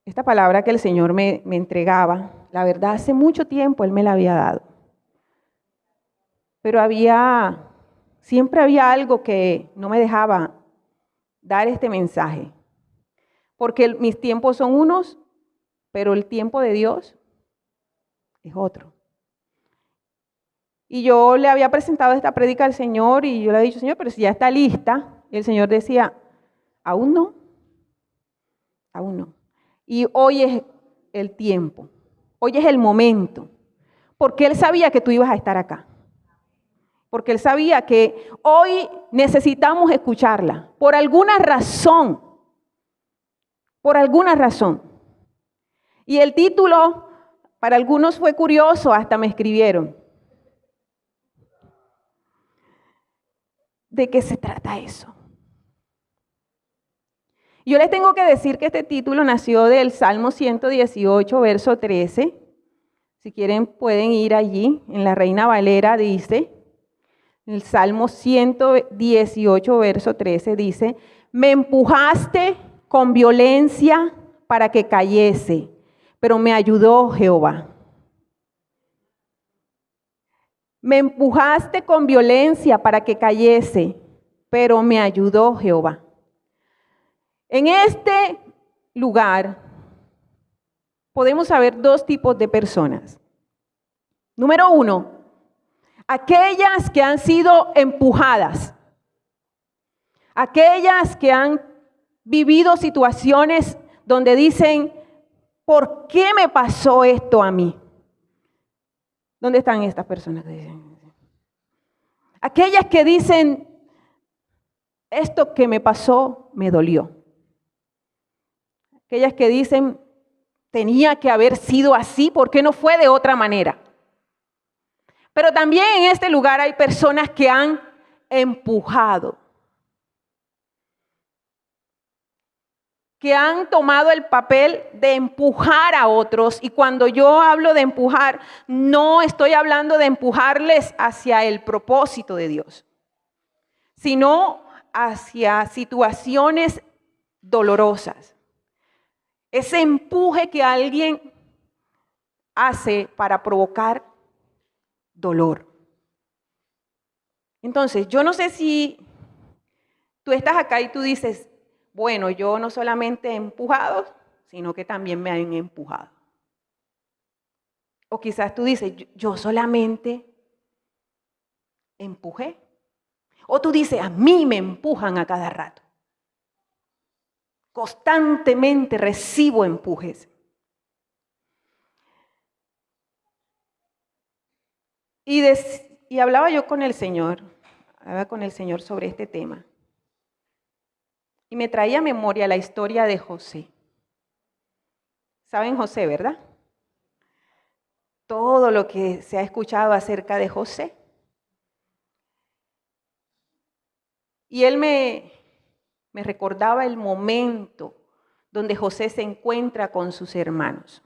Esta palabra que el Señor me entregaba, la verdad, hace mucho tiempo Él me la había dado. Pero siempre había algo que no me dejaba dar este mensaje. Porque mis tiempos son unos, pero el tiempo de Dios es otro. Y yo le había presentado esta prédica al Señor y yo le he dicho, Señor, pero si ya está lista. Y el Señor decía, aún no, aún no. Y hoy es el tiempo, hoy es el momento, porque Él sabía que tú ibas a estar acá, porque Él sabía que hoy necesitamos escucharla, por alguna razón, Y el título para algunos fue curioso, hasta me escribieron. ¿De qué se trata eso? Yo les tengo que decir que este título nació del Salmo 118, verso 13. Si quieren pueden ir allí, en la Reina Valera dice, el Salmo 118, verso 13 dice, me empujaste con violencia para que cayese, pero me ayudó Jehová. Me empujaste con violencia para que cayese, pero me ayudó Jehová. En este lugar podemos saber dos tipos de personas. Número uno, aquellas que han sido empujadas, aquellas que han vivido situaciones donde dicen, ¿por qué me pasó esto a mí? ¿Dónde están estas personas? Aquellas que dicen, esto que me pasó me dolió. Aquellas que dicen, tenía que haber sido así, ¿por qué no fue de otra manera? Pero también en este lugar hay personas que han empujado, que han tomado el papel de empujar a otros. Y cuando yo hablo de empujar, no estoy hablando de empujarles hacia el propósito de Dios, sino hacia situaciones dolorosas. Ese empuje que alguien hace para provocar dolor. Entonces, yo no sé si tú estás acá y tú dices, bueno, yo no solamente he empujado, sino que también me han empujado. O quizás tú dices, yo solamente empujé. O tú dices, a mí me empujan a cada rato. Constantemente recibo empujes. Y hablaba yo con el Señor sobre este tema. Y me traía a memoria la historia de José. ¿Saben José, verdad? Todo lo que se ha escuchado acerca de José. Y él me recordaba el momento donde José se encuentra con sus hermanos,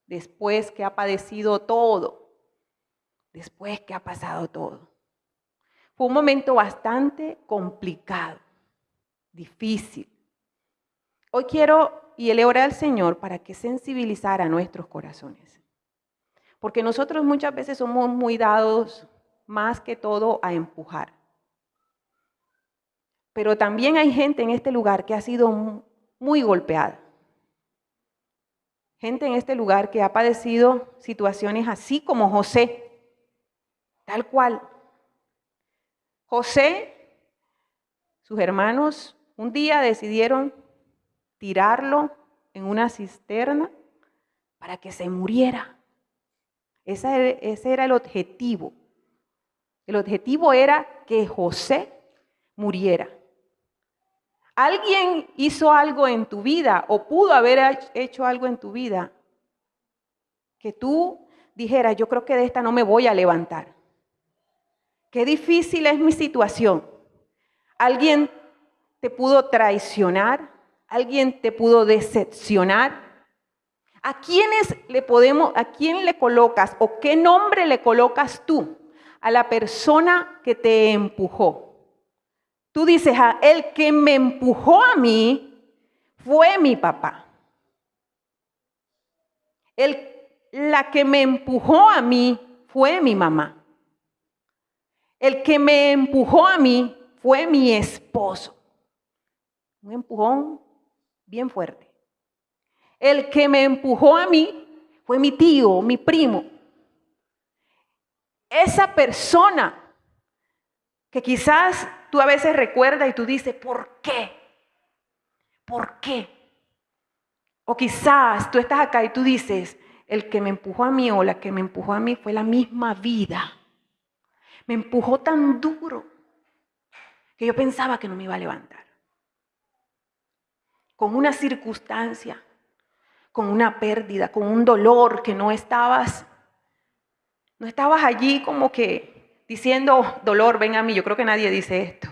después que ha padecido todo, después que ha pasado todo. Fue un momento bastante complicado, difícil. Hoy quiero y le oré al Señor para que sensibilizara nuestros corazones. Porque nosotros muchas veces somos muy dados más que todo a empujar. Pero también hay gente en este lugar que ha sido muy golpeada. Gente en este lugar que ha padecido situaciones así como José, tal cual. José, sus hermanos, un día decidieron tirarlo en una cisterna para que se muriera. Ese era el objetivo. El objetivo era que José muriera. ¿Alguien hizo algo en tu vida o pudo haber hecho algo en tu vida que tú dijeras, yo creo que de esta no me voy a levantar. Qué difícil es mi situación. Alguien te pudo traicionar, alguien te pudo decepcionar. ¿A quién le colocas o qué nombre le colocas tú a la persona que te empujó? Tú dices, el que me empujó a mí fue mi papá. La que me empujó a mí fue mi mamá. El que me empujó a mí fue mi esposo. Un empujón bien fuerte. El que me empujó a mí fue mi tío, mi primo. Esa persona que quizás tú a veces recuerdas y tú dices, ¿por qué? ¿Por qué? O quizás tú estás acá y tú dices, el que me empujó a mí o la que me empujó a mí fue la misma vida. Me empujó tan duro que yo pensaba que no me iba a levantar. Con una circunstancia, con una pérdida, con un dolor que no estabas allí como que diciendo, dolor, ven a mí. Yo creo que nadie dice esto.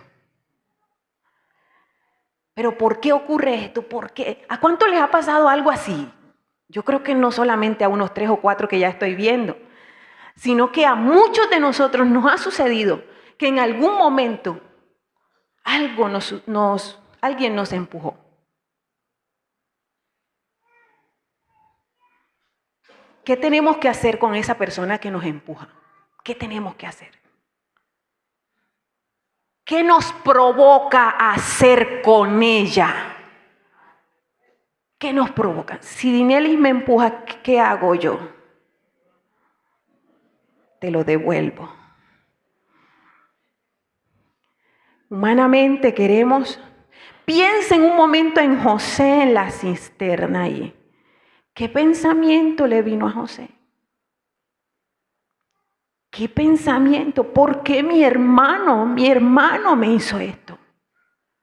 Pero ¿por qué ocurre esto? ¿Por qué? ¿A cuánto les ha pasado algo así? Yo creo que no solamente a unos 3 o 4 que ya estoy viendo, sino que a muchos de nosotros nos ha sucedido que en algún momento alguien nos empujó. ¿Qué tenemos que hacer con esa persona que nos empuja? ¿Qué tenemos que hacer? ¿Qué nos provoca hacer con ella? ¿Qué nos provoca? Si Dinelis me empuja, ¿qué hago yo? Te lo devuelvo. Humanamente queremos. Piensa en un momento en José en la cisterna ahí. ¿Qué pensamiento le vino a José? ¿Qué pensamiento? ¿Por qué mi hermano me hizo esto?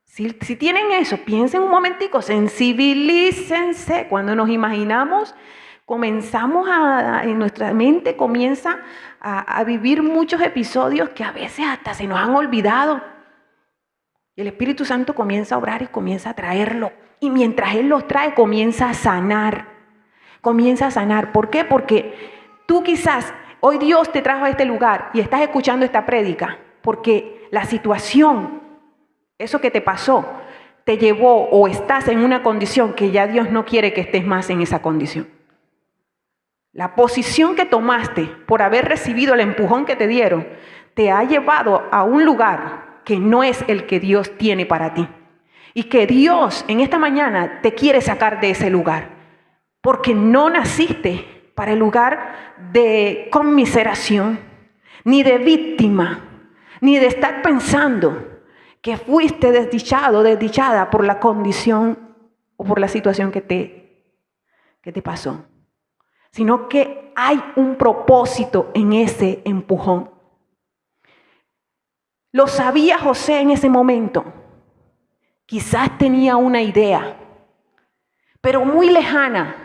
Si tienen eso, piensen un momentico, sensibilícense. Cuando nos imaginamos, en nuestra mente comienza a vivir muchos episodios que a veces hasta se nos han olvidado. Y el Espíritu Santo comienza a obrar y comienza a traerlo. Y mientras Él los trae, comienza a sanar. Comienza a sanar. ¿Por qué? Porque tú quizás, hoy Dios te trajo a este lugar y estás escuchando esta prédica. Porque la situación, eso que te pasó, te llevó o estás en una condición que ya Dios no quiere que estés más en esa condición. La posición que tomaste por haber recibido el empujón que te dieron, te ha llevado a un lugar que no es el que Dios tiene para ti. Y que Dios en esta mañana te quiere sacar de ese lugar. Porque no naciste para el lugar de conmiseración, ni de víctima, ni de estar pensando que fuiste desdichado, desdichada por la condición o por la situación que te pasó. Sino que hay un propósito en ese empujón. Lo sabía José en ese momento. Quizás tenía una idea, pero muy lejana.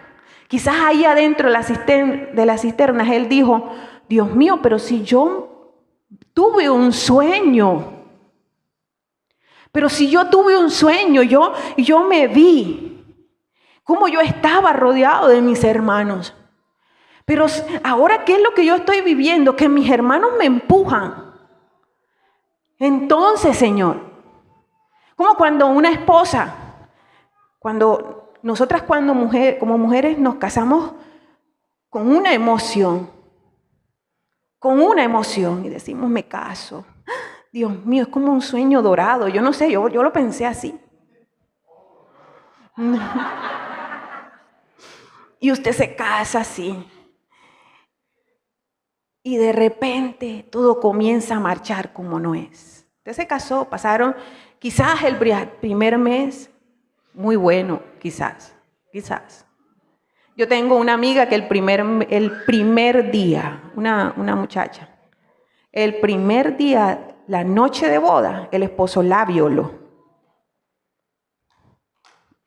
Quizás ahí adentro de las cisternas él dijo, Dios mío, pero si yo tuve un sueño. Pero si yo tuve un sueño, yo me vi cómo yo estaba rodeado de mis hermanos. Pero ahora, ¿qué es lo que yo estoy viviendo? Que mis hermanos me empujan. Entonces, Señor, como cuando una esposa, nosotras como mujeres nos casamos con una emoción y decimos, me caso. Dios mío, es como un sueño dorado. Yo no sé, yo lo pensé así. Y usted se casa así. Y de repente todo comienza a marchar como no es. Usted se casó, pasaron quizás el primer mes, muy bueno, quizás. Yo tengo una amiga que el primer día, una muchacha, el primer día, la noche de boda, el esposo la violó.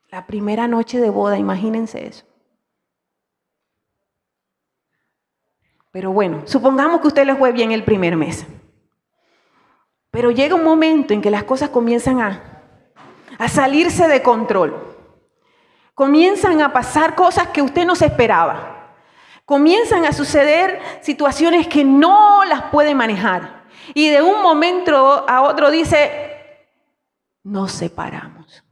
La primera noche de boda, imagínense eso. Pero bueno, supongamos que a usted le fue bien el primer mes. Pero llega un momento en que las cosas comienzan a salirse de control. Comienzan a pasar cosas que usted no se esperaba. Comienzan a suceder situaciones que no las puede manejar. Y de un momento a otro dice, nos separamos.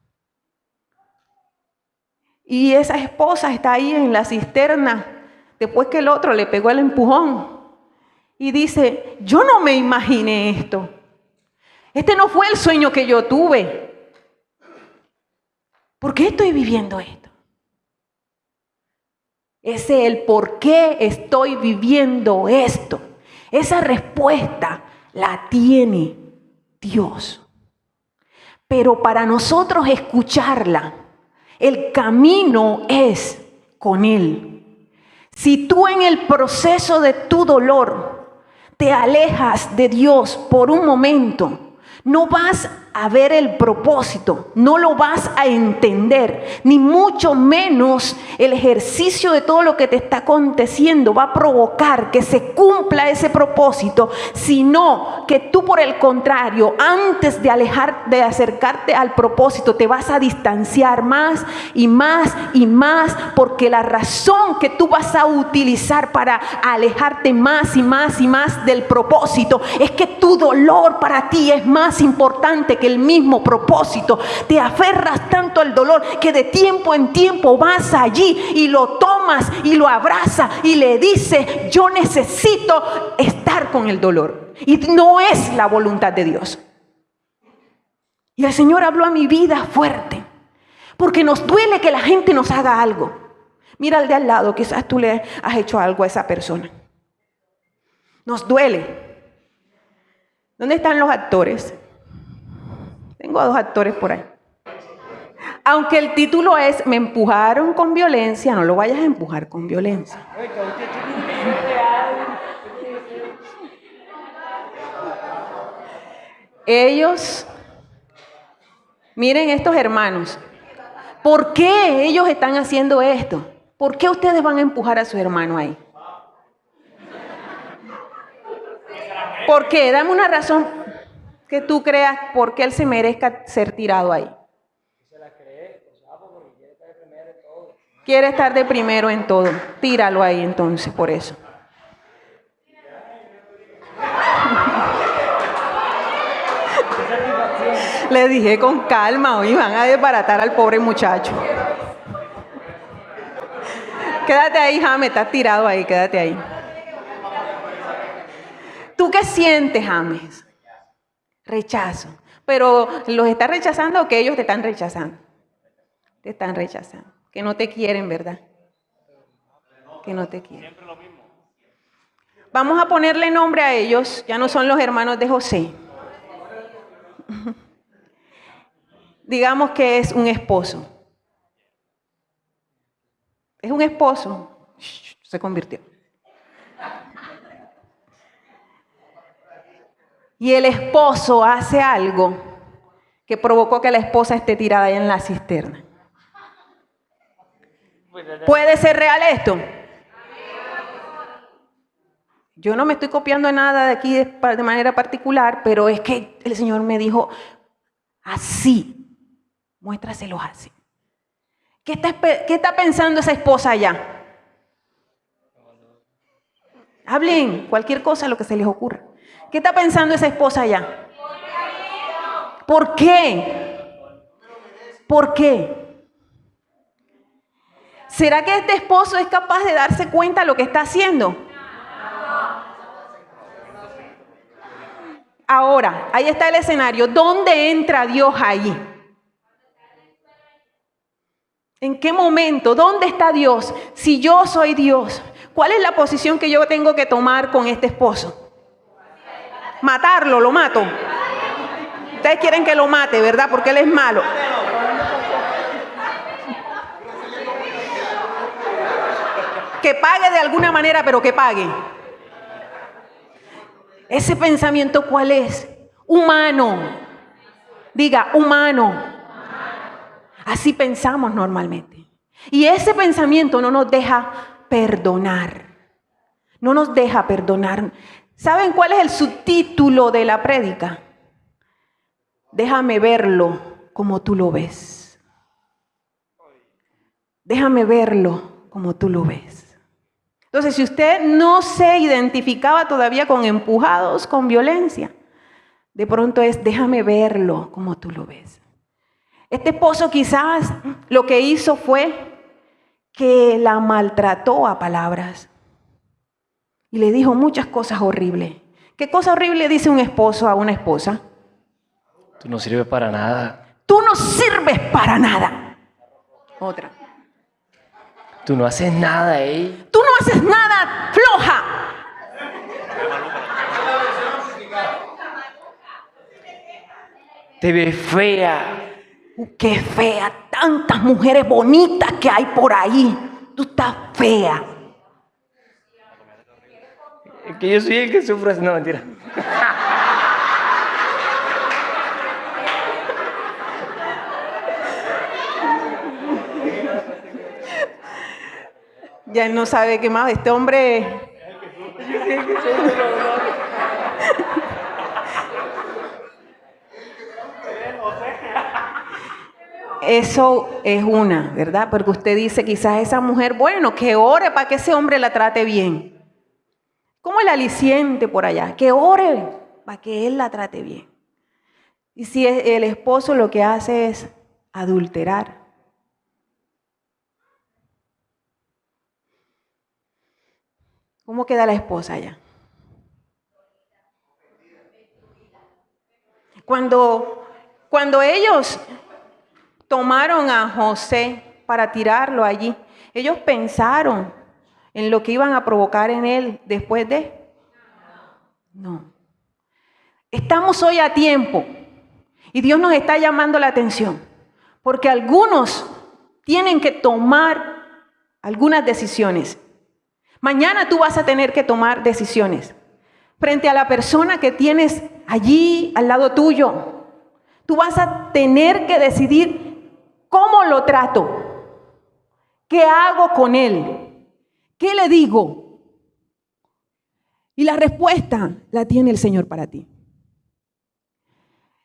Y esa esposa está ahí en la cisterna, después que el otro le pegó el empujón. Y dice, yo no me imaginé esto. Este no fue el sueño que yo tuve. ¿Por qué estoy viviendo esto? Ese es el por qué estoy viviendo esto. Esa respuesta la tiene Dios. Pero para nosotros escucharla, el camino es con Él. Si tú en el proceso de tu dolor te alejas de Dios por un momento, no vas a ver el propósito, no lo vas a entender, ni mucho menos el ejercicio de todo lo que te está aconteciendo va a provocar que se cumpla ese propósito, sino que tú por el contrario, antes de acercarte al propósito, te vas a distanciar más y más y más, porque la razón que tú vas a utilizar para alejarte más y más y más del propósito es que tu dolor para ti es más importante que el mismo propósito. Te aferras tanto al dolor que de tiempo en tiempo vas allí y lo tomas y lo abrazas y le dices, yo necesito estar con el dolor. Y no es la voluntad de Dios. Y el Señor habló a mi vida fuerte, porque nos duele que la gente nos haga algo. Mira al de al lado, quizás tú le has hecho algo a esa persona. Nos duele. ¿Dónde están los actores? Tengo a 2 actores por ahí. Aunque el título es Me empujaron con violencia, no lo vayas a empujar con violencia. Ellos, miren estos hermanos, ¿por qué ellos están haciendo esto? ¿Por qué ustedes van a empujar a su hermano ahí? ¿Por qué? Dame una razón que tú creas por qué él se merezca ser tirado ahí. Quiere estar de primero en todo. Tíralo ahí entonces, por eso. Le dije con calma, hoy van a desbaratar al pobre muchacho. Quédate ahí, James, estás tirado ahí, quédate ahí. ¿Tú qué sientes, James? Rechazo. Pero los estás rechazando o que ellos te están rechazando. Te están rechazando. Que no te quieren, ¿verdad? Que no te quieren. Vamos a ponerle nombre a ellos. Ya no son los hermanos de José. Digamos que es un esposo. Es un esposo. Se convirtió. Y el esposo hace algo que provocó que la esposa esté tirada ahí en la cisterna. ¿Puede ser real esto? Yo no me estoy copiando nada de aquí de manera particular, pero es que el Señor me dijo así, muéstraselos así. ¿Qué está pensando esa esposa allá? Hablen cualquier cosa, lo que se les ocurra. ¿Qué está pensando esa esposa allá? ¿Por qué? ¿Por qué? ¿Será que este esposo es capaz de darse cuenta de lo que está haciendo? Ahora, ahí está el escenario. ¿Dónde entra Dios ahí? ¿En qué momento? ¿Dónde está Dios? Si yo soy Dios, ¿cuál es la posición que yo tengo que tomar con este esposo? Matarlo, lo mato. Ustedes quieren que lo mate, ¿verdad? Porque él es malo. Que pague de alguna manera, pero que pague. Ese pensamiento, ¿cuál es? Humano. Diga, humano. Así pensamos normalmente. Y ese pensamiento no nos deja perdonar. No nos deja perdonar. ¿Saben cuál es el subtítulo de la prédica? Déjame verlo como tú lo ves. Déjame verlo como tú lo ves. Entonces, si usted no se identificaba todavía con empujados, con violencia, de pronto es déjame verlo como tú lo ves. Este esposo quizás lo que hizo fue que la maltrató a palabras y le dijo muchas cosas horribles. ¿Qué cosa horrible dice un esposo a una esposa? Tú no sirves para nada. Tú no sirves para nada. Otra. Tú no haces nada, ¿eh? Tú no haces nada, floja. Te ves fea. Qué fea, tantas mujeres bonitas que hay por ahí. Tú estás fea. Es que yo soy el que sufre. No, mentira. Ya él no sabe qué más. Este hombre... Eso es una, ¿verdad? Porque usted dice quizás esa mujer, bueno, que ore para que ese hombre la trate bien. Como el aliciente por allá, que ore para que él la trate bien. Y si el esposo lo que hace es adulterar. ¿Cómo queda la esposa allá? Cuando ellos tomaron a José para tirarlo allí, ellos pensaron en lo que iban a provocar en él después de... No. Estamos hoy a tiempo y Dios nos está llamando la atención porque algunos tienen que tomar algunas decisiones. Mañana tú vas a tener que tomar decisiones frente a la persona que tienes allí al lado tuyo. Tú vas a tener que decidir cómo lo trato, qué hago con él, qué le digo. Y la respuesta la tiene el Señor para ti.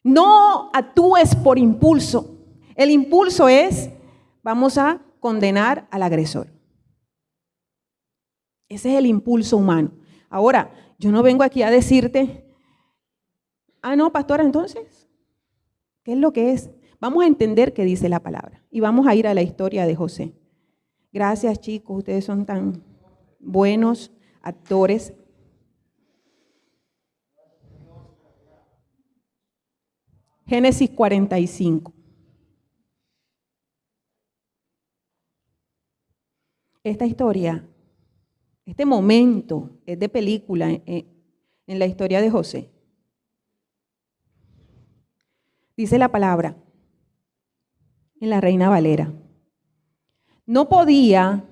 No actúes por impulso. El impulso es, vamos a condenar al agresor. Ese es el impulso humano. Ahora, yo no vengo aquí a decirte, no, pastora, entonces, ¿qué es lo que es? Vamos a entender qué dice la palabra y vamos a ir a la historia de José. Gracias, chicos, ustedes son tan buenos actores. Génesis 45. Esta historia, este momento es de película en la historia de José. Dice la palabra en la Reina Valera. No podía,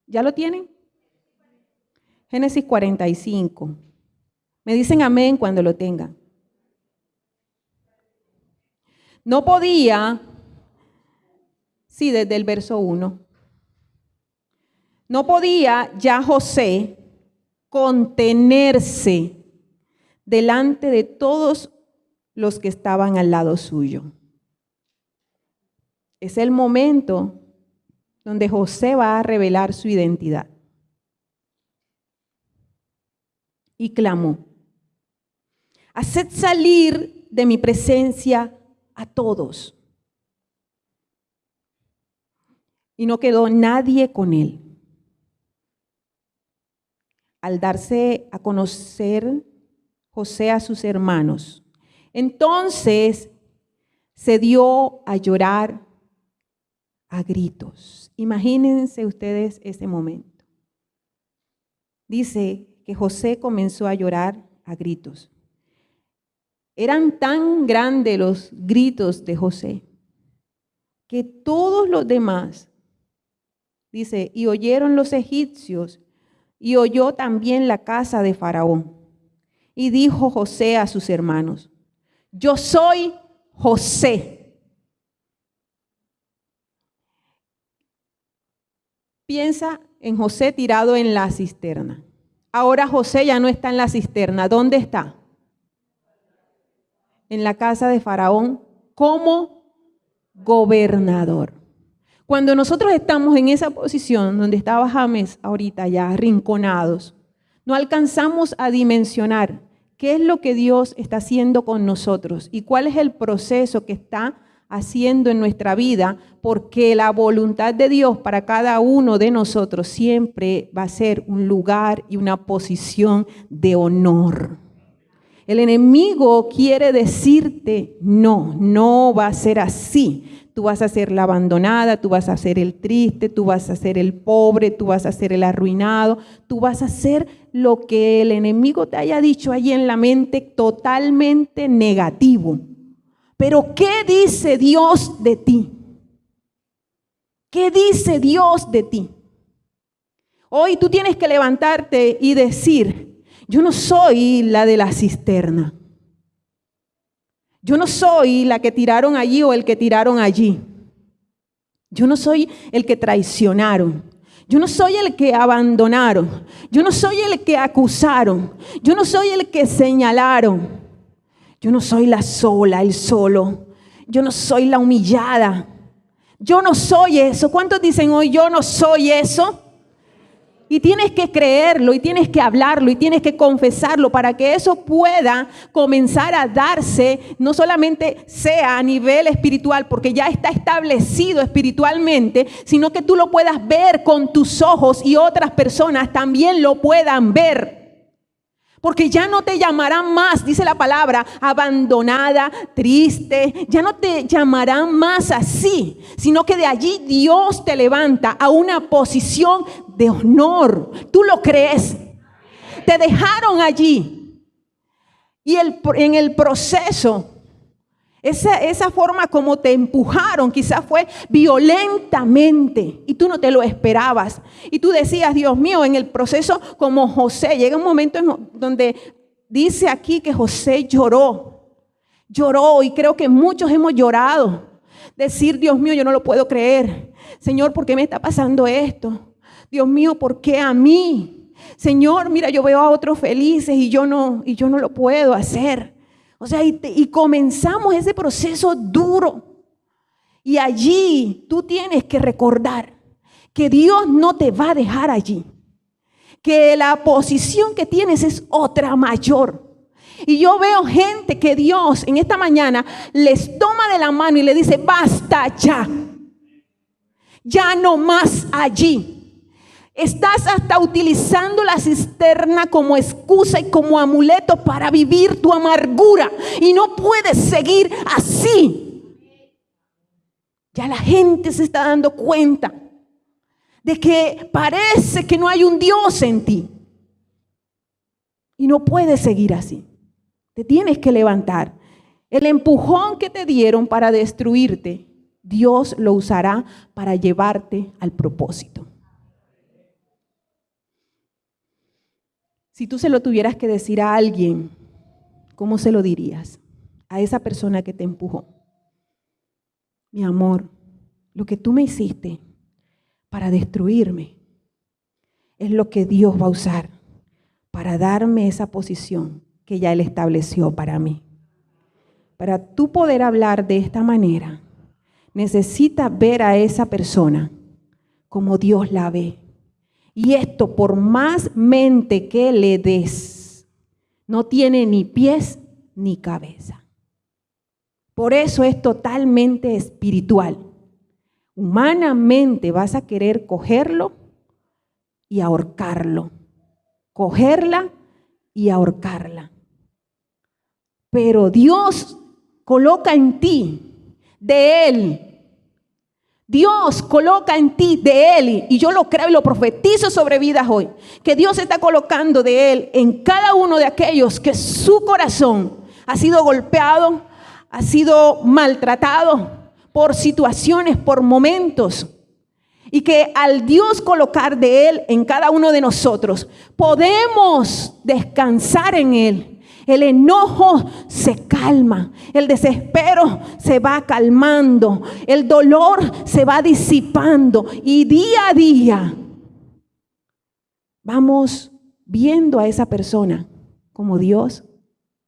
¿ya lo tienen? Génesis 45. Me dicen amén cuando lo tengan. No podía, sí, desde el verso 1. No podía ya José contenerse delante de todos los que estaban al lado suyo. Es el momento donde José va a revelar su identidad. Y clamó: haced salir de mi presencia a todos. Y no quedó nadie con él. Al darse a conocer José a sus hermanos, entonces se dio a llorar a gritos. Imagínense ustedes ese momento. Dice que José comenzó a llorar a gritos. Eran tan grandes los gritos de José que todos los demás, dice, y oyeron los egipcios y oyó también la casa de Faraón. Y dijo José a sus hermanos: yo soy José. Piensa en José tirado en la cisterna. Ahora José ya no está en la cisterna. ¿Dónde está? En la casa de Faraón como gobernador. Cuando nosotros estamos en esa posición donde estaba James ahorita ya arrinconados, no alcanzamos a dimensionar qué es lo que Dios está haciendo con nosotros y cuál es el proceso que está haciendo en nuestra vida, porque la voluntad de Dios para cada uno de nosotros siempre va a ser un lugar y una posición de honor. El enemigo quiere decirte, no va a ser así. Tú vas a ser la abandonada, tú vas a ser el triste, tú vas a ser el pobre, tú vas a ser el arruinado, tú vas a ser lo que el enemigo te haya dicho allí en la mente, totalmente negativo. Pero ¿qué dice Dios de ti? ¿Qué dice Dios de ti? Hoy tú tienes que levantarte y decir, yo no soy la de la cisterna. Yo no soy la que tiraron allí o el que tiraron allí. Yo no soy el que traicionaron. Yo no soy el que abandonaron. Yo no soy el que acusaron. Yo no soy el que señalaron. Yo no soy la sola, el solo. Yo no soy la humillada. Yo no soy eso. ¿Cuántos dicen hoy yo no soy eso? Y tienes que creerlo y tienes que hablarlo y tienes que confesarlo para que eso pueda comenzar a darse, no solamente sea a nivel espiritual, porque ya está establecido espiritualmente, sino que tú lo puedas ver con tus ojos y otras personas también lo puedan ver. Porque ya no te llamarán más, dice la palabra, abandonada, triste. Ya no te llamarán más así, sino que de allí Dios te levanta a una posición de honor. ¿Tú lo crees? Te dejaron allí. Y en el proceso, esa forma como te empujaron quizás fue violentamente y tú no te lo esperabas. Y tú decías, Dios mío, en el proceso como José, llega un momento donde dice aquí que José lloró y creo que muchos hemos llorado. Decir, Dios mío, yo no lo puedo creer. Señor, ¿por qué me está pasando esto? Dios mío, ¿por qué a mí? Señor, mira, yo veo a otros felices y yo no lo puedo hacer. O sea, y comenzamos ese proceso duro. Y allí tú tienes que recordar que Dios no te va a dejar allí. Que la posición que tienes es otra mayor. Y yo veo gente que Dios en esta mañana les toma de la mano y le dice, basta ya. Ya no más allí. Estás hasta utilizando la cisterna como excusa y como amuleto para vivir tu amargura. Y no puedes seguir así. Ya la gente se está dando cuenta de que parece que no hay un Dios en ti. Y no puedes seguir así. Te tienes que levantar. El empujón que te dieron para destruirte, Dios lo usará para llevarte al propósito. Si tú se lo tuvieras que decir a alguien, ¿cómo se lo dirías? A esa persona que te empujó. Mi amor, lo que tú me hiciste para destruirme es lo que Dios va a usar para darme esa posición que ya Él estableció para mí. Para tú poder hablar de esta manera, necesitas ver a esa persona como Dios la ve. Y esto, por más mente que le des, no tiene ni pies ni cabeza. Por eso es totalmente espiritual. Humanamente vas a querer cogerlo y ahorcarlo. Cogerla y ahorcarla. Pero Dios coloca en ti de Él. Dios coloca en ti de Él, y yo lo creo y lo profetizo sobre vidas hoy, que Dios está colocando de Él en cada uno de aquellos que su corazón ha sido golpeado, ha sido maltratado por situaciones, por momentos, y que al Dios colocar de Él en cada uno de nosotros, podemos descansar en Él. El enojo se calma, el desespero se va calmando, el dolor se va disipando y día a día vamos viendo a esa persona como Dios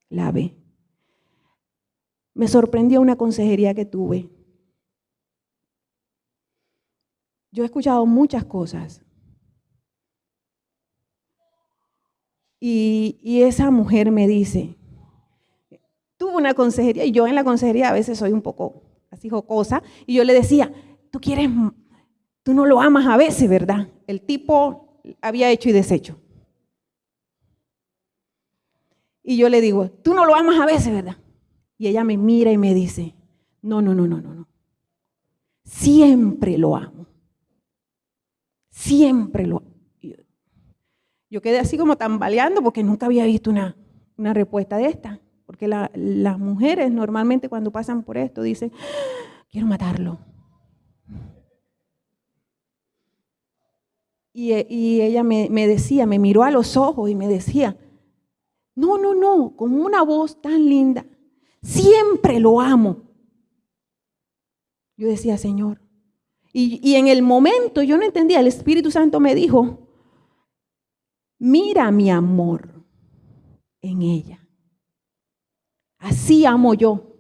la ve. Me sorprendió una consejería que tuve. Yo he escuchado muchas cosas. Y esa mujer me dice, tuve una consejería, y yo en la consejería a veces soy un poco así jocosa, y yo le decía, tú no lo amas a veces, ¿verdad? El tipo había hecho y deshecho. Y yo le digo, tú no lo amas a veces, ¿verdad? Y ella me mira y me dice, no. Siempre lo amo. Siempre lo amo. Yo quedé así como tambaleando porque nunca había visto una respuesta de esta. Porque las mujeres normalmente cuando pasan por esto dicen, quiero matarlo. Y ella me decía, me miró a los ojos y me decía, no, con una voz tan linda, siempre lo amo. Yo decía, Señor. Y en el momento yo no entendía, el Espíritu Santo me dijo, mira mi amor en ella. Así amo yo.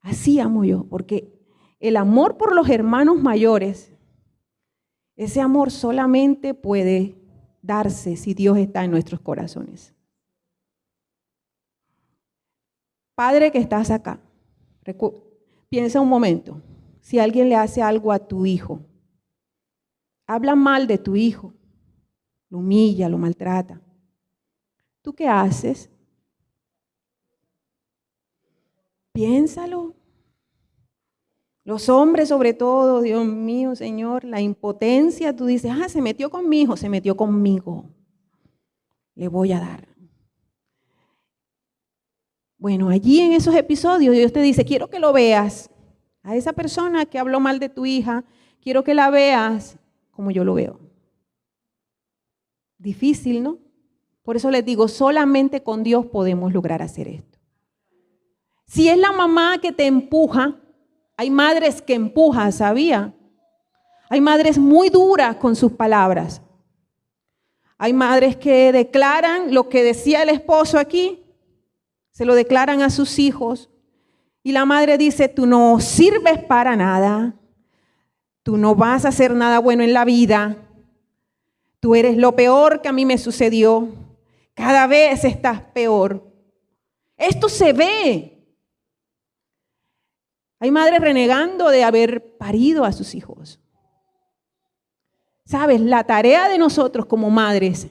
Así amo yo, porque el amor por los hermanos mayores, ese amor solamente puede darse si Dios está en nuestros corazones. Padre que estás acá, piensa un momento, si alguien le hace algo a tu hijo, habla mal de tu hijo, lo humilla, lo maltrata, ¿tú qué haces? Piénsalo. Los hombres sobre todo, Dios mío, Señor, la impotencia, tú dices, se metió con mi hijo, se metió conmigo, le voy a dar. Bueno, allí en esos episodios Dios te dice, quiero que lo veas. A esa persona que habló mal de tu hija, quiero que la veas como yo lo veo. Difícil, ¿no? Por eso les digo, solamente con Dios podemos lograr hacer esto. Si es la mamá que te empuja, hay madres que empujan, ¿sabía? Hay madres muy duras con sus palabras. Hay madres que declaran lo que decía el esposo aquí, se lo declaran a sus hijos. Y la madre dice, tú no sirves para nada, tú no vas a hacer nada bueno en la vida, tú eres lo peor que a mí me sucedió, cada vez estás peor. Esto se ve. Hay madres renegando de haber parido a sus hijos. ¿Sabes? La tarea de nosotros como madres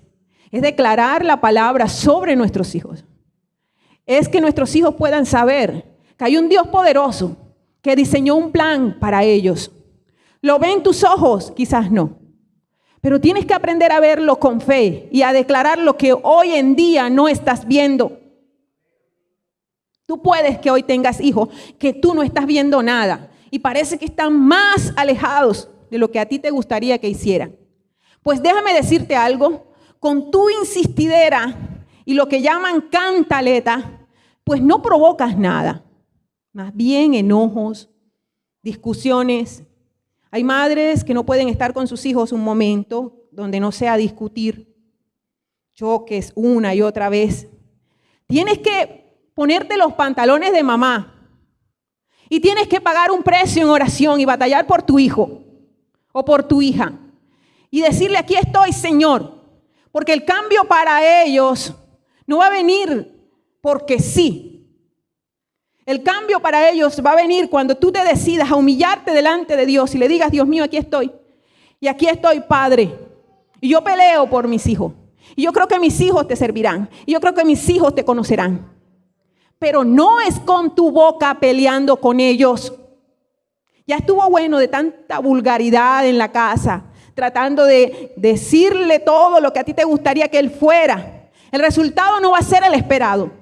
es declarar la palabra sobre nuestros hijos. Es que nuestros hijos puedan saber que hay un Dios poderoso que diseñó un plan para ellos. ¿Lo ven tus ojos? Quizás no. Pero tienes que aprender a verlo con fe y a declarar lo que hoy en día no estás viendo. Tú puedes que hoy tengas hijos que tú no estás viendo nada y parece que están más alejados de lo que a ti te gustaría que hicieran. Pues déjame decirte algo, con tu insistidera y lo que llaman cantaleta, pues no provocas nada, más bien enojos, discusiones. Hay madres que no pueden estar con sus hijos un momento donde no sea discutir, choques una y otra vez. Tienes que ponerte los pantalones de mamá y tienes que pagar un precio en oración y batallar por tu hijo o por tu hija y decirle, aquí estoy, Señor, porque el cambio para ellos no va a venir porque sí. El cambio para ellos va a venir cuando tú te decidas a humillarte delante de Dios y le digas, Dios mío, aquí estoy. Y aquí estoy, Padre. Y yo peleo por mis hijos. Y yo creo que mis hijos te servirán. Y yo creo que mis hijos te conocerán. Pero no es con tu boca peleando con ellos. Ya estuvo bueno de tanta vulgaridad en la casa, tratando de decirle todo lo que a ti te gustaría que él fuera. El resultado no va a ser el esperado.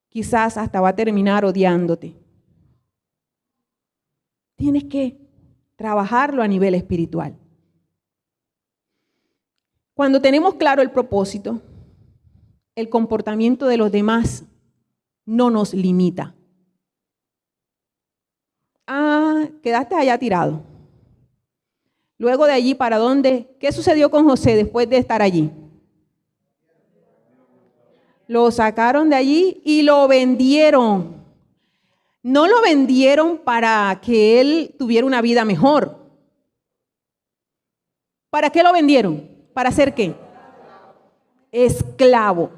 Quizás hasta va a terminar odiándote. Tienes que trabajarlo a nivel espiritual. Cuando tenemos claro el propósito, el comportamiento de los demás no nos limita. Quedaste allá tirado. Luego de allí, ¿para dónde? ¿Qué sucedió con José después de estar allí? Lo sacaron de allí y lo vendieron. No lo vendieron para que él tuviera una vida mejor. ¿Para qué lo vendieron? ¿Para hacer qué? Esclavo.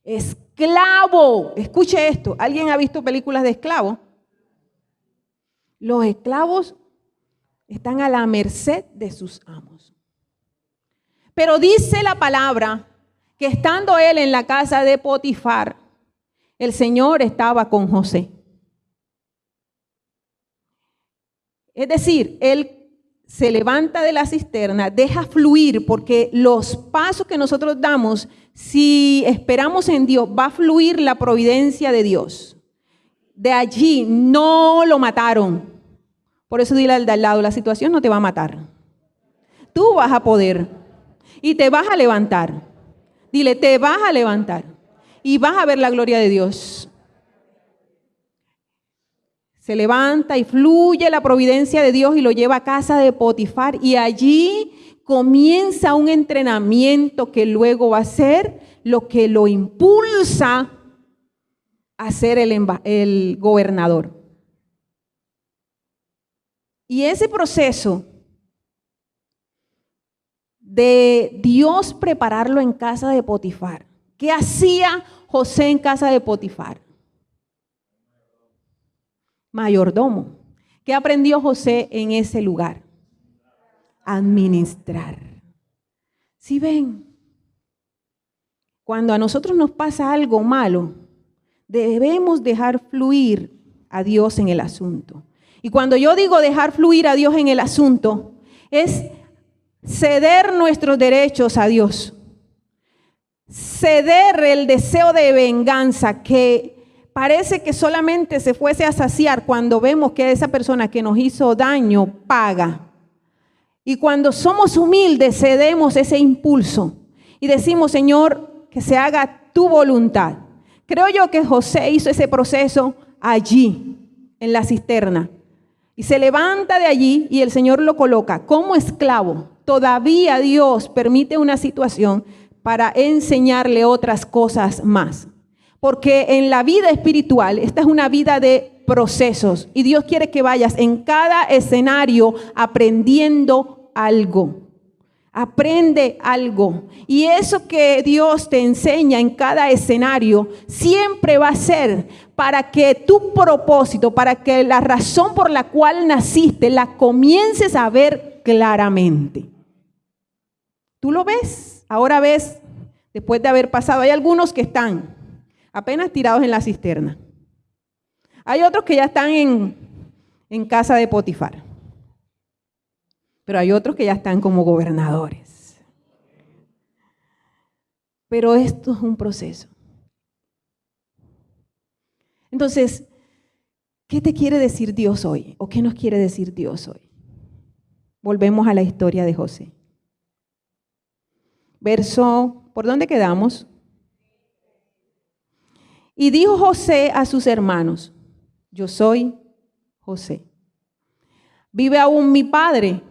Esclavo. Escuche esto. ¿Alguien ha visto películas de esclavos? Los esclavos están a la merced de sus amos. Pero dice la palabra que estando él en la casa de Potifar, el Señor estaba con José. Es decir, él se levanta de la cisterna, deja fluir, porque los pasos que nosotros damos, si esperamos en Dios, va a fluir la providencia de Dios. De allí no lo mataron. Por eso dile al de al lado, la situación no te va a matar. Tú vas a poder y te vas a levantar. Dile, te vas a levantar y vas a ver la gloria de Dios. Se levanta y fluye la providencia de Dios y lo lleva a casa de Potifar y allí comienza un entrenamiento que luego va a ser lo que lo impulsa a ser el gobernador. Y ese proceso de Dios prepararlo en casa de Potifar. ¿Qué hacía José en casa de Potifar? Mayordomo. ¿Qué aprendió José en ese lugar? Administrar. ¿Sí ven? Cuando a nosotros nos pasa algo malo, debemos dejar fluir a Dios en el asunto. Y cuando yo digo dejar fluir a Dios en el asunto, es ceder nuestros derechos a Dios. Ceder el deseo de venganza que parece que solamente se fuese a saciar cuando vemos que esa persona que nos hizo daño paga. Y cuando somos humildes cedemos ese impulso y decimos, Señor, que se haga tu voluntad. Creo yo que José hizo ese proceso allí, en la cisterna. Y se levanta de allí y el Señor lo coloca como esclavo. Todavía Dios permite una situación para enseñarle otras cosas más. Porque en la vida espiritual, esta es una vida de procesos. Y Dios quiere que vayas en cada escenario aprendiendo algo. Aprende algo. Y eso que Dios te enseña en cada escenario siempre va a ser para que tu propósito, para que la razón por la cual naciste, la comiences a ver claramente. ¿Tú lo ves? Ahora ves, después de haber pasado, hay algunos que están apenas tirados en la cisterna. Hay otros que ya están en casa de Potifar. Pero hay otros que ya están como gobernadores. Pero esto es un proceso. Entonces, ¿qué te quiere decir Dios hoy? ¿O qué nos quiere decir Dios hoy? Volvemos a la historia de José. Verso, ¿por dónde quedamos? Y dijo José a sus hermanos, yo soy José. ¿Vive aún mi padre?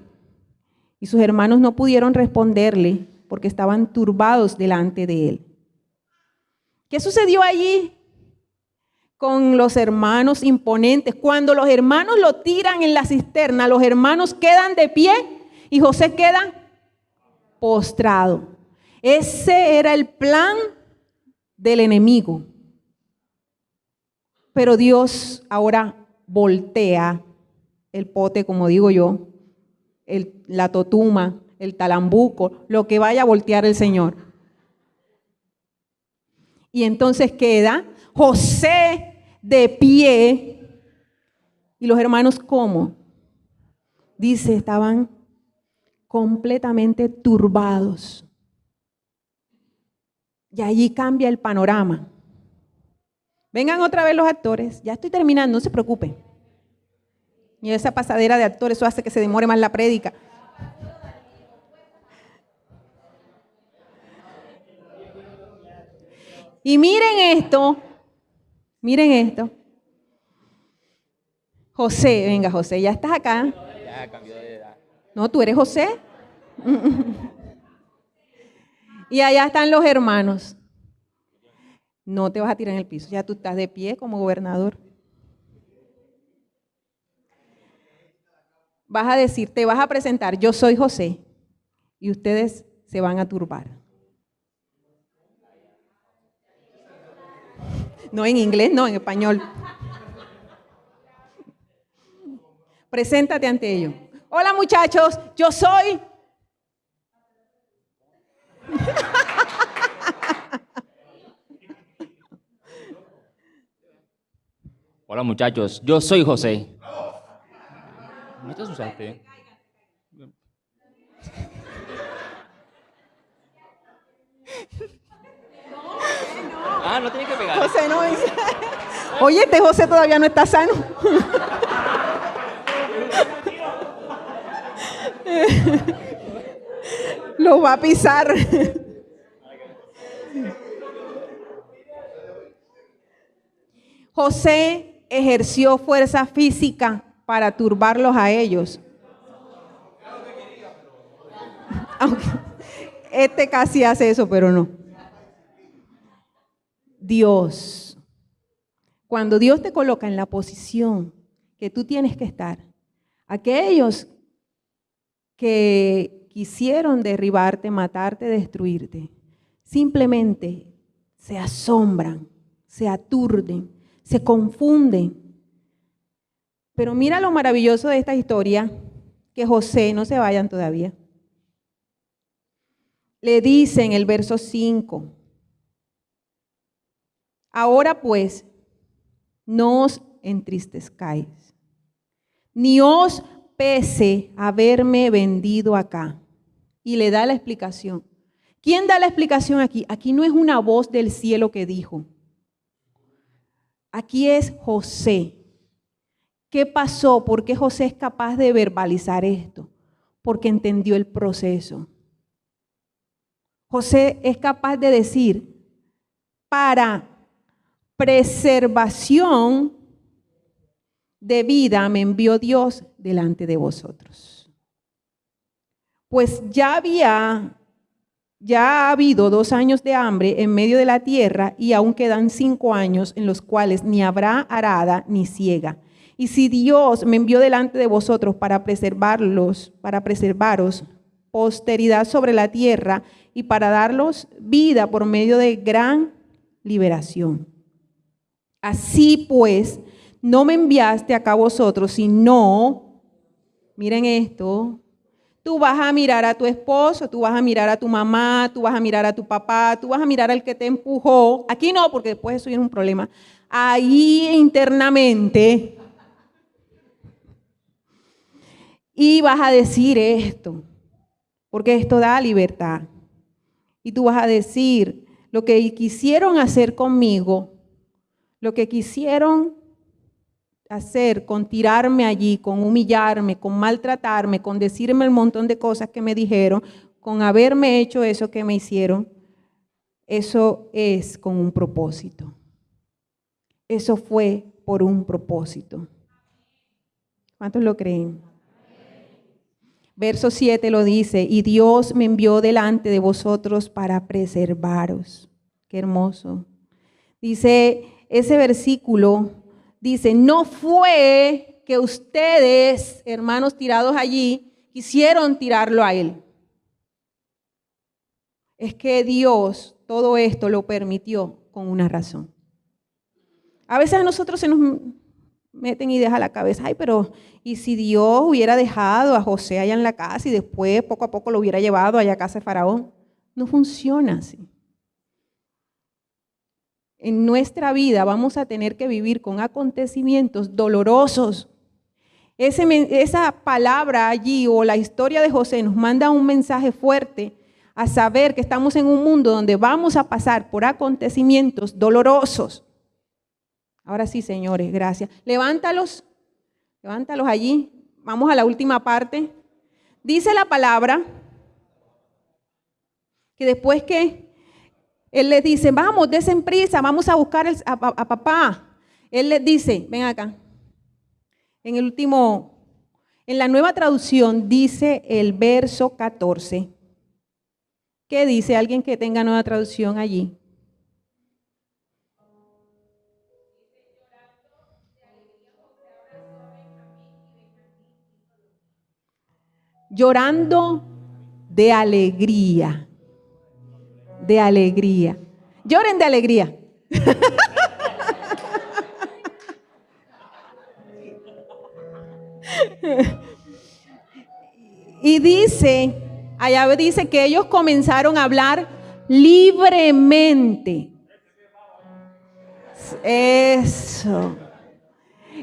Y sus hermanos no pudieron responderle porque estaban turbados delante de él. ¿Qué sucedió allí con los hermanos imponentes? Cuando los hermanos lo tiran en la cisterna, los hermanos quedan de pie y José queda postrado. Ese era el plan del enemigo. Pero Dios ahora voltea el pote, como digo yo, la totuma, el talambuco, lo que vaya a voltear el Señor. Y entonces queda José de pie. Y los hermanos, ¿cómo? Dice, estaban completamente turbados. Y allí cambia el panorama. Vengan otra vez los actores. Ya estoy terminando, no se preocupen. Y esa pasadera de actores, eso hace que se demore más la prédica. Y miren esto. Miren esto. José, venga José, ya estás acá. Ya cambió de edad. No, tú eres José. Y allá están los hermanos. No te vas a tirar en el piso, ya tú estás de pie como gobernador. Vas a decir, te vas a presentar, yo soy José, y ustedes se van a turbar. No en inglés, no, en español. Preséntate ante ellos. Hola muchachos, yo soy... Hola muchachos, yo soy José. ¿No te asustaste? Ah, no tienes que pegar. José no dice. Oye, este José todavía no está sano. Lo va a pisar. José ejerció fuerza física para turbarlos a ellos. Aunque este casi hace eso, pero no. Dios, cuando Dios te coloca en la posición que tú tienes que estar, aquellos que quisieron derribarte, matarte, destruirte, simplemente se asombran, se aturden, se confunden. Pero mira lo maravilloso de esta historia, que José, no se vayan todavía, le dice en el verso 5, ahora pues, no os entristezcáis, ni os pese haberme vendido acá. Y le da la explicación. ¿Quién da la explicación aquí? Aquí no es una voz del cielo que dijo. Aquí es José. ¿Qué pasó? ¿Por qué José es capaz de verbalizar esto? Porque entendió el proceso. José es capaz de decir, para preservación de vida me envió Dios delante de vosotros. Pues ya ha habido 2 años de hambre en medio de la tierra y aún quedan 5 años en los cuales ni habrá arada ni siega. Y si Dios me envió delante de vosotros para preservaros, posteridad sobre la tierra y para darlos vida por medio de gran liberación. Así pues, no me enviaste acá vosotros, sino, miren esto, tú vas a mirar a tu esposo, tú vas a mirar a tu mamá, tú vas a mirar a tu papá, tú vas a mirar al que te empujó. Aquí no, porque después eso es un problema. Ahí internamente. Y vas a decir esto, porque esto da libertad. Y tú vas a decir, lo que quisieron hacer conmigo, lo que quisieron hacer con tirarme allí, con humillarme, con maltratarme, con decirme el montón de cosas que me dijeron, con haberme hecho eso que me hicieron, eso es con un propósito. Eso fue por un propósito. ¿Cuántos lo creen? Verso 7 lo dice, y Dios me envió delante de vosotros para preservaros. Qué hermoso. Dice ese versículo, dice, no fue que ustedes, hermanos tirados allí, quisieron tirarlo a él. Es que Dios todo esto lo permitió con una razón. A veces a nosotros se nos meten ideas a la cabeza, ay, pero ¿y si Dios hubiera dejado a José allá en la casa y después poco a poco lo hubiera llevado allá a casa de Faraón? No funciona así. En nuestra vida vamos a tener que vivir con acontecimientos dolorosos. Esa palabra allí o la historia de José nos manda un mensaje fuerte a saber que estamos en un mundo donde vamos a pasar por acontecimientos dolorosos. Ahora sí, señores, gracias. Levántalos allí. Vamos a la última parte. Dice la palabra que después que él les dice, vamos, desen prisa, vamos a buscar a papá. Él les dice, ven acá. En En la Nueva Traducción dice el verso 14. ¿Qué dice alguien que tenga Nueva Traducción allí? Llorando de alegría. De alegría. Lloren de alegría. Y dice, allá dice que ellos comenzaron a hablar libremente. Eso.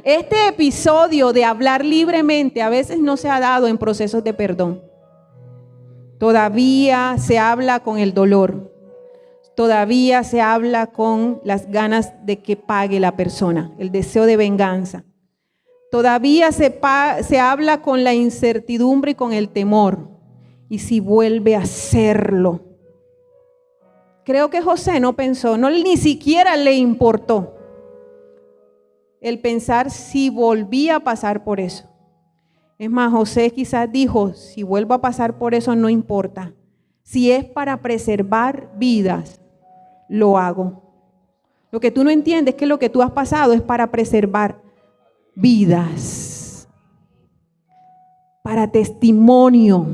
Este episodio de hablar libremente a veces no se ha dado en procesos de perdón. Todavía se habla con el dolor. Todavía se habla con las ganas de que pague la persona, el deseo de venganza. Todavía se habla con la incertidumbre y con el temor. Y si vuelve a hacerlo. Creo que José no pensó, ni siquiera le importó el pensar si volvía a pasar por eso. Es más, José quizás dijo, si vuelvo a pasar por eso no importa. Si es para preservar vidas, lo hago. Lo que tú no entiendes es que lo que tú has pasado es para preservar vidas, para testimonio,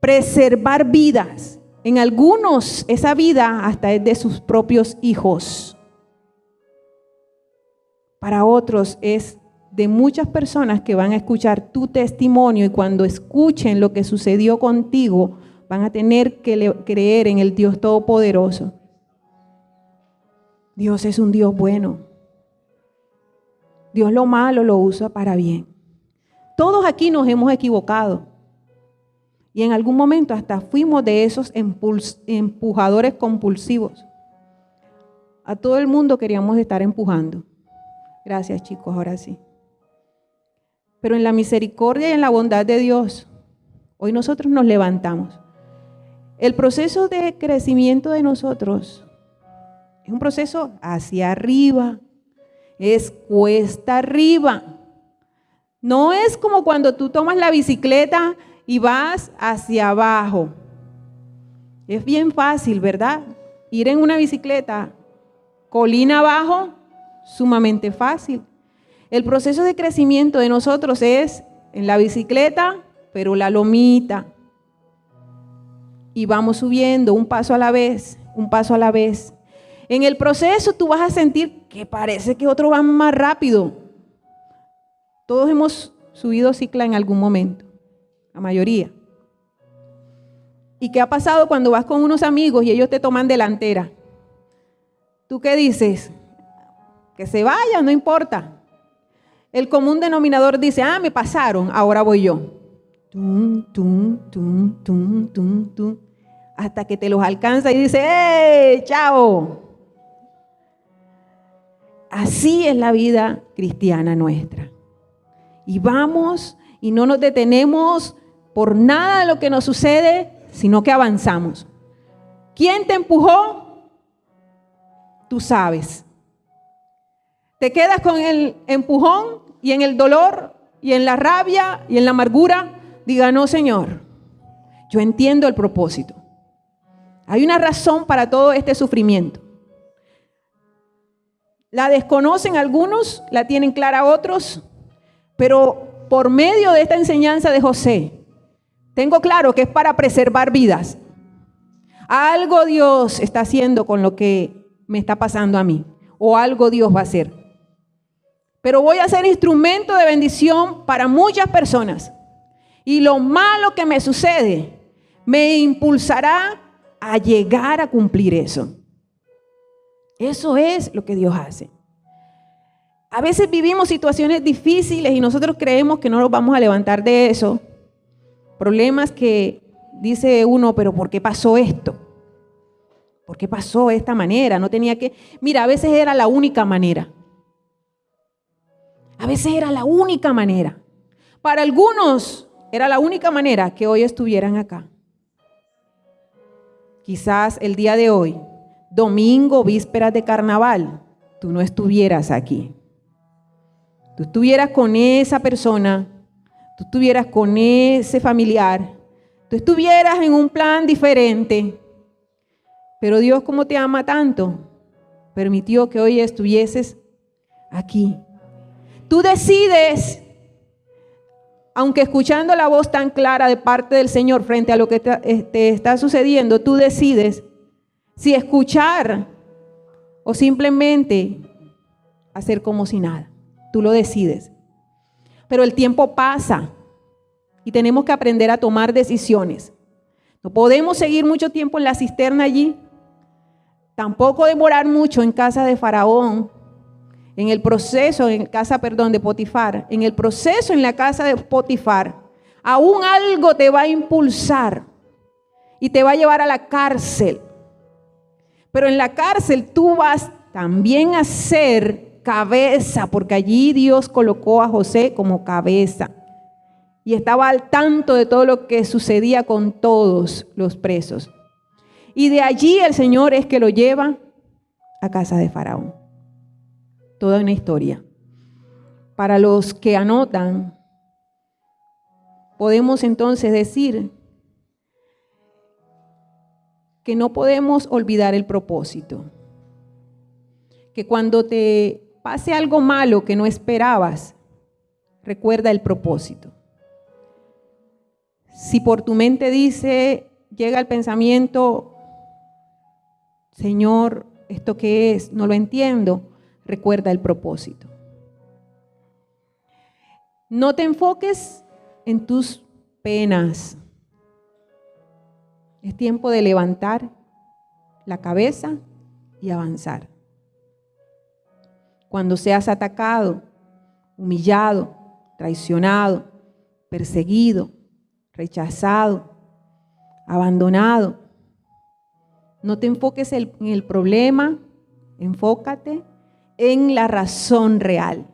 preservar vidas. En algunos esa vida hasta es de sus propios hijos. Para otros es de muchas personas que van a escuchar tu testimonio y cuando escuchen lo que sucedió contigo, van a tener que creer en el Dios Todopoderoso. Dios es un Dios bueno. Dios lo malo lo usa para bien. Todos aquí nos hemos equivocado. Y en algún momento hasta fuimos de esos empujadores compulsivos. A todo el mundo queríamos estar empujando. Gracias, chicos, ahora sí. Pero en la misericordia y en la bondad de Dios, hoy nosotros nos levantamos. El proceso de crecimiento de nosotros es un proceso hacia arriba, es cuesta arriba. No es como cuando tú tomas la bicicleta y vas hacia abajo. Es bien fácil, ¿verdad? Ir en una bicicleta colina abajo, sumamente fácil. El proceso de crecimiento de nosotros es en la bicicleta, pero la lomita. Y vamos subiendo un paso a la vez, un paso a la vez. En el proceso tú vas a sentir que parece que otros van más rápido. Todos hemos subido cicla en algún momento, la mayoría. ¿Y qué ha pasado cuando vas con unos amigos y ellos te toman delantera? ¿Tú qué dices? Que se vayan, no importa. El común denominador dice, me pasaron, ahora voy yo. Tum, tum, tum, tum, tum, tum. Hasta que te los alcanza y dice, ¡hey, chao! Así es la vida cristiana nuestra. Y vamos y no nos detenemos por nada de lo que nos sucede, sino que avanzamos. ¿Quién te empujó? Tú sabes. Te quedas con el empujón y en el dolor y en la rabia y en la amargura. Diga, no, Señor, yo entiendo el propósito. Hay una razón para todo este sufrimiento. La desconocen algunos, la tienen clara otros, pero por medio de esta enseñanza de José, tengo claro que es para preservar vidas. Algo Dios está haciendo con lo que me está pasando a mí, o algo Dios va a hacer. Pero voy a ser instrumento de bendición para muchas personas. Y lo malo que me sucede me impulsará a llegar a cumplir eso. Eso es lo que Dios hace. A veces vivimos situaciones difíciles y nosotros creemos que no nos vamos a levantar de eso. Problemas que dice uno, pero ¿por qué pasó esto? ¿Por qué pasó de esta manera? No tenía que... Mira, a veces era la única manera. A veces era la única manera. Para algunos era la única manera que hoy estuvieran acá. Quizás el día de hoy, domingo, vísperas de carnaval, tú no estuvieras aquí. tú estuvieras con esa persona, tú estuvieras con ese familiar, tú estuvieras en un plan diferente. Pero Dios, como te ama tanto, permitió que hoy estuvieses aquí. Tú decides, aunque escuchando la voz tan clara de parte del Señor frente a lo que te está sucediendo, tú decides si escuchar o simplemente hacer como si nada. Tú lo decides. Pero el tiempo pasa y tenemos que aprender a tomar decisiones. No podemos seguir mucho tiempo en la cisterna allí. Tampoco demorar mucho en casa de Faraón, en el proceso, de Potifar. En el proceso en la casa de Potifar, aún algo te va a impulsar y te va a llevar a la cárcel. Pero en la cárcel tú vas también a ser cabeza, porque allí Dios colocó a José como cabeza. Y estaba al tanto de todo lo que sucedía con todos los presos. Y de allí el Señor es que lo lleva a casa de Faraón. Toda una historia. Para los que anotan, podemos entonces decir que no podemos olvidar el propósito. Que cuando te pase algo malo que no esperabas, recuerda el propósito. Si por tu mente llega el pensamiento, Señor, ¿esto qué es? No lo entiendo. Recuerda el propósito. No te enfoques en tus penas. Es tiempo de levantar la cabeza y avanzar. Cuando seas atacado, humillado, traicionado, perseguido, rechazado, abandonado, no te enfoques en el problema, enfócate en la razón real.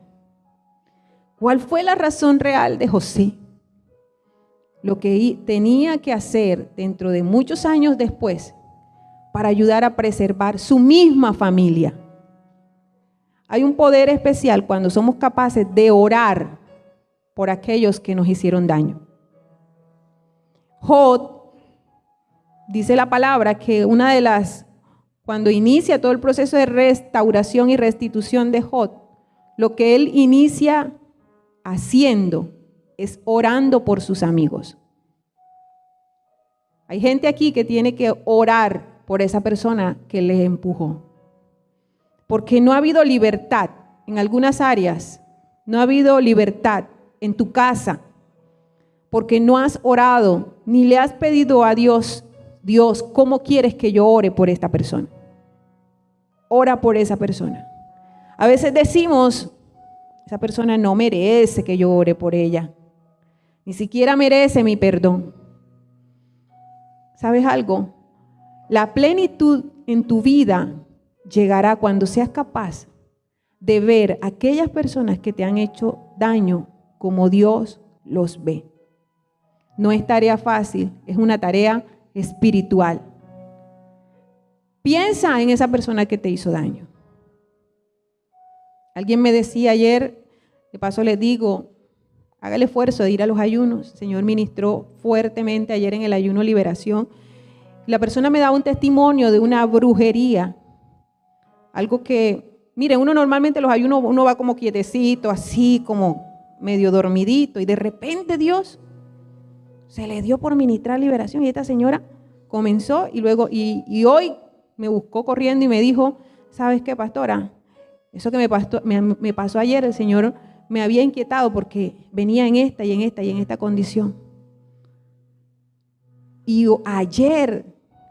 ¿Cuál fue la razón real de José? Lo que tenía que hacer dentro de muchos años después para ayudar a preservar su misma familia. Hay un poder especial cuando somos capaces de orar por aquellos que nos hicieron daño. Jod, dice la palabra que cuando inicia todo el proceso de restauración y restitución de Jod, lo que él inicia haciendo es orando por sus amigos. Hay gente aquí que tiene que orar por esa persona que les empujó. Porque no ha habido libertad en algunas áreas, no ha habido libertad en tu casa, porque no has orado ni le has pedido a Dios, Dios, ¿cómo quieres que yo ore por esta persona? Ora por esa persona. A veces decimos, esa persona no merece que yo ore por ella, ni siquiera merece mi perdón. ¿Sabes algo? La plenitud en tu vida llegará cuando seas capaz de ver a aquellas personas que te han hecho daño como Dios los ve. No es tarea fácil, es una tarea espiritual. Piensa en esa persona que te hizo daño. Alguien me decía ayer, de paso les digo, haga el esfuerzo de ir a los ayunos. El Señor ministró fuertemente ayer en el ayuno liberación. La persona me daba un testimonio de una brujería. Algo que, miren, uno normalmente los ayunos, uno va como quietecito, así como medio dormidito, y de repente Dios se le dio por ministrar liberación, y esta señora comenzó, y luego, y hoy me buscó corriendo y me dijo, ¿sabes qué, pastora? Eso que me pasó ayer, el Señor me había inquietado porque venía en esta y en esta y en esta condición. Y ayer,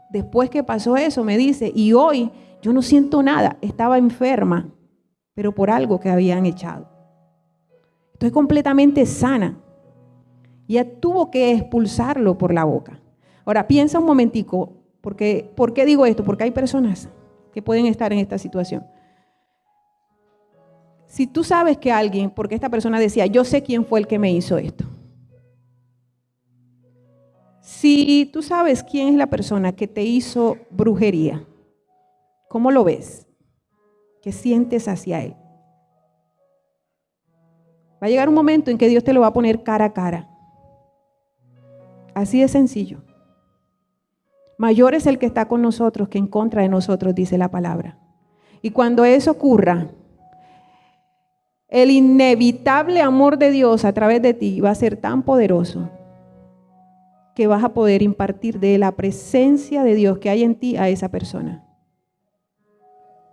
después que pasó eso, me dice, y hoy yo no siento nada, estaba enferma, pero por algo que habían echado. Estoy completamente sana. Y ella tuvo que expulsarlo por la boca. Ahora, piensa un momentico, ¿por qué digo esto? Porque hay personas que pueden estar en esta situación. Si tú sabes que alguien, porque esta persona decía, yo sé quién fue el que me hizo esto. Si tú sabes quién es la persona que te hizo brujería, ¿cómo lo ves? ¿Qué sientes hacia él? Va a llegar un momento en que Dios te lo va a poner cara a cara. Así de sencillo. Mayor es el que está con nosotros que en contra de nosotros, dice la palabra. Y cuando eso ocurra, el inevitable amor de Dios a través de ti va a ser tan poderoso que vas a poder impartir de la presencia de Dios que hay en ti a esa persona.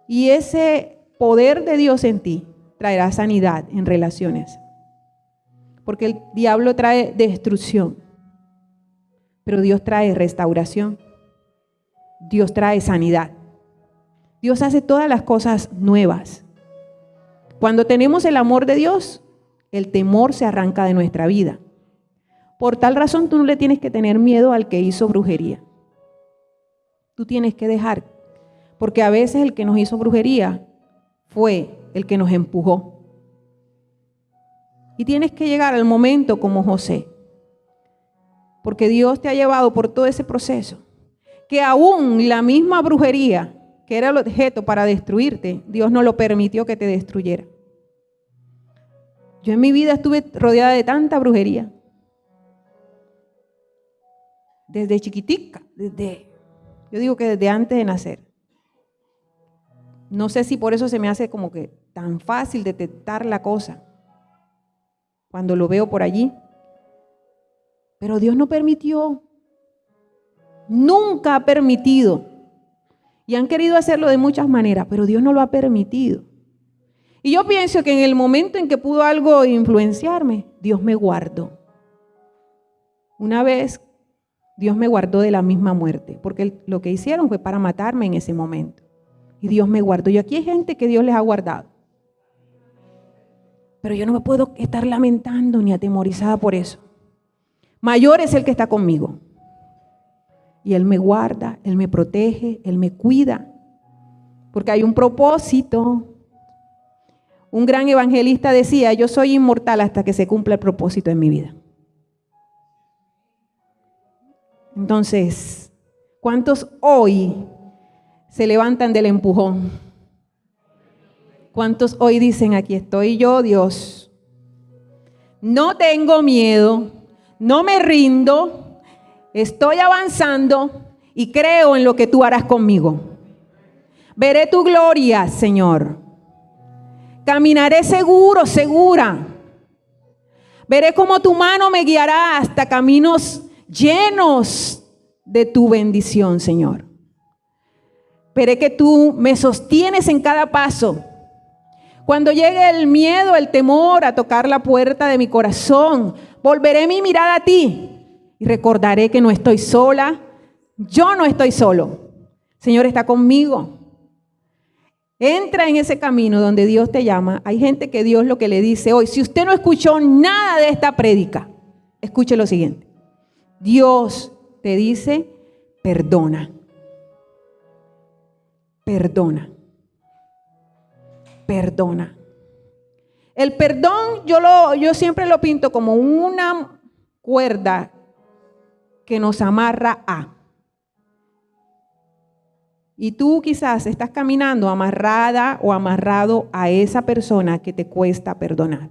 Y ese poder de Dios en ti traerá sanidad en relaciones. Porque el diablo trae destrucción, pero Dios trae restauración. Dios trae sanidad. Dios hace todas las cosas nuevas. Cuando tenemos el amor de Dios, el temor se arranca de nuestra vida. Por tal razón, tú no le tienes que tener miedo al que hizo brujería. Tú tienes que dejar, porque a veces el que nos hizo brujería fue el que nos empujó. Y tienes que llegar al momento como José, porque Dios te ha llevado por todo ese proceso, que aún la misma brujería, que era el objeto para destruirte, Dios no lo permitió que te destruyera. Yo en mi vida estuve rodeada de tanta brujería. Desde chiquitica, yo digo que desde antes de nacer. No sé si por eso se me hace como que tan fácil detectar la cosa cuando lo veo por allí. Pero Dios no permitió. Nunca ha permitido. Y han querido hacerlo de muchas maneras, pero Dios no lo ha permitido. Y yo pienso que en el momento en que pudo algo influenciarme, Dios me guardó. Una vez Dios me guardó de la misma muerte, porque lo que hicieron fue para matarme en ese momento. Y Dios me guardó. Y aquí hay gente que Dios les ha guardado. Pero yo no me puedo estar lamentando ni atemorizada por eso. Mayor es el que está conmigo. Y Él me guarda, Él me protege, Él me cuida. Porque hay un propósito. Un gran evangelista decía, yo soy inmortal hasta que se cumpla el propósito en mi vida. Entonces, ¿cuántos hoy se levantan del empujón? ¿Cuántos hoy dicen, aquí estoy yo, Dios? No tengo miedo, no me rindo, estoy avanzando y creo en lo que tú harás conmigo. Veré tu gloria, Señor. Caminaré seguro, segura. Veré cómo tu mano me guiará hasta caminos llenos de tu bendición, Señor. Veré que tú me sostienes en cada paso. Cuando llegue el miedo, el temor a tocar la puerta de mi corazón, volveré mi mirada a ti y recordaré que no estoy sola. Yo no estoy solo. El Señor está conmigo. Entra en ese camino donde Dios te llama. Hay gente que Dios lo que le dice hoy, si usted no escuchó nada de esta prédica, escuche lo siguiente. Dios te dice, perdona. Perdona. Perdona. El perdón yo siempre lo pinto como una cuerda que nos amarra a. Y tú quizás estás caminando amarrada o amarrado a esa persona que te cuesta perdonar.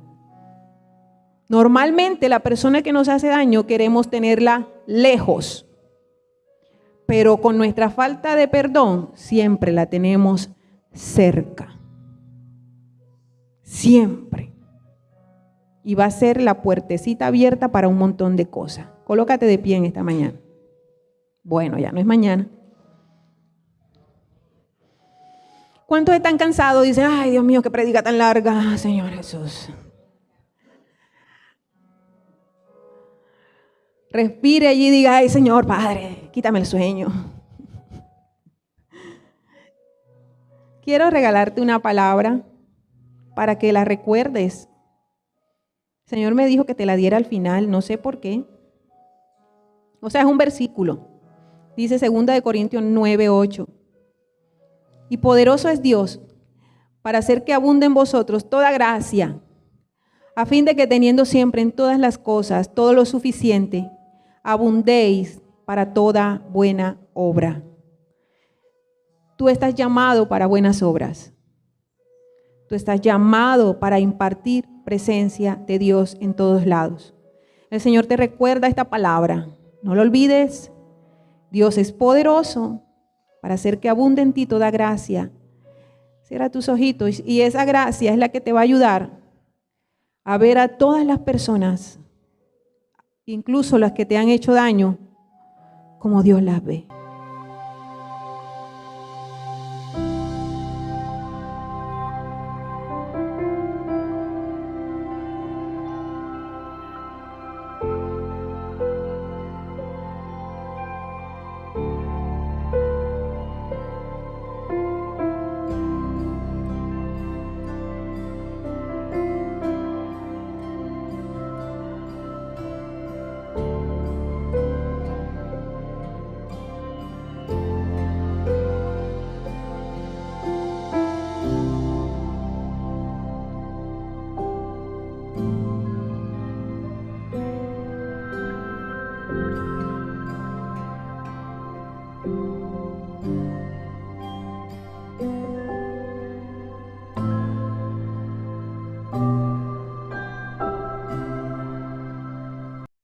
Normalmente la persona que nos hace daño queremos tenerla lejos, pero con nuestra falta de perdón siempre la tenemos cerca. Siempre. Y va a ser la puertecita abierta para un montón de cosas. Colócate de pie en esta mañana. Bueno, ya no es mañana. ¿Cuántos están cansados? Dicen, ay, Dios mío, qué predica tan larga, Señor Jesús. Respire allí y diga, ay, Señor Padre, quítame el sueño. Quiero regalarte una palabra para que la recuerdes. El Señor me dijo que te la diera al final, no sé por qué. O sea, es un versículo. Dice 2 Corintios 9:8. Y poderoso es Dios para hacer que abunde en vosotros toda gracia, a fin de que teniendo siempre en todas las cosas todo lo suficiente, abundéis para toda buena obra. Tú estás llamado para buenas obras. Tú estás llamado para impartir presencia de Dios en todos lados. El Señor te recuerda esta palabra. No lo olvides. Dios es poderoso para hacer que abunde en ti toda gracia. Cierra tus ojitos y esa gracia es la que te va a ayudar a ver a todas las personas, incluso las que te han hecho daño, como Dios las ve.